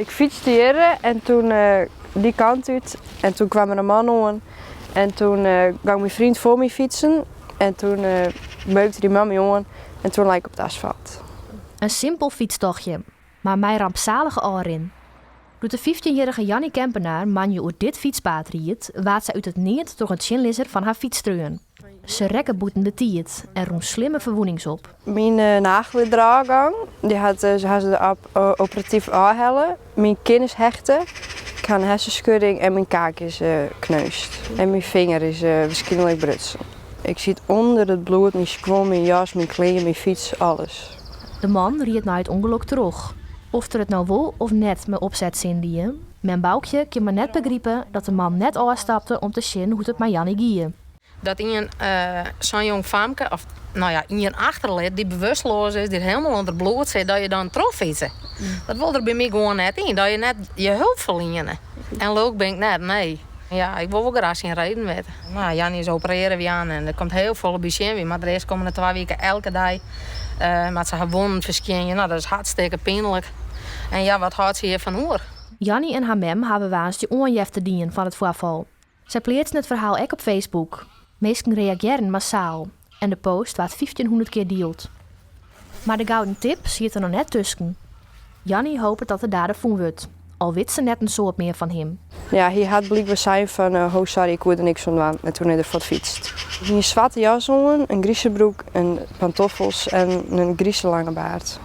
Ik fietste hier en toen die kant uit. En toen kwam er een man aan. En toen ging mijn vriend voor me fietsen. En toen beukte die man me aan. En toen lag ik op het asfalt. Een simpel fietstochtje, maar mij rampzalige oren. Doet de 15-jarige Jannie Kempenaar manje uit dit fietspad riet, waat zij uit het niet door een chinlisser van haar fiets treuen. Ze rekken boeten de tiet en roem slimme verwoenings op. Mijn nageldraaggang, die had ze operatief aanhellen. Mijn kin is hechten. Ik had een hersenschudding en mijn kaak is kneust. En mijn vinger is waarschijnlijk brutsel. Ik zit onder het bloed, mijn squam, mijn jas, mijn kleren, mijn fiets, alles. De man riet na het ongeluk terug. Of er het nou wel of net met opzet zindie. Mijn buikje kan maar net begrijpen dat de man net afstapte om te zien hoe het met Jannie gie. Dat zo'n jong famke, of nou ja, in je achterlid die bewusteloos is, die helemaal onder bloed zit, dat je dan terugfietsen. Dat wil er bij mij gewoon net in, dat je net je hulp verliezen. En leuk ben ik net, nee. Ja, ik wil wel graag zien rijden met. Nou, Jannie is opereren weer aan en er komt heel veel bij weer, maar de rest komen er 2 weken elke dag. Maar ze hebben verschijnen, nou dat is hartstikke pijnlijk. En ja, wat houdt ze hier van hoor? Jannie en haar mem hebben waans die onjef te dienen van het voorval. Zij plaatsen het verhaal ook op Facebook. Mensen reageren massaal en de post wordt 1500 keer deeld. Maar de gouden tip zit er nog net tussen. Jannie hoopt dat de dader voen wordt, al weet ze net een soort meer van hem. Ja, hij had blijkbaar zijn van, oh sorry, ik hoorde niks van doen. En toen hij ervoor fietst. Een zwarte jas aan, een grieze broek, een pantoffels en een grieze lange baard.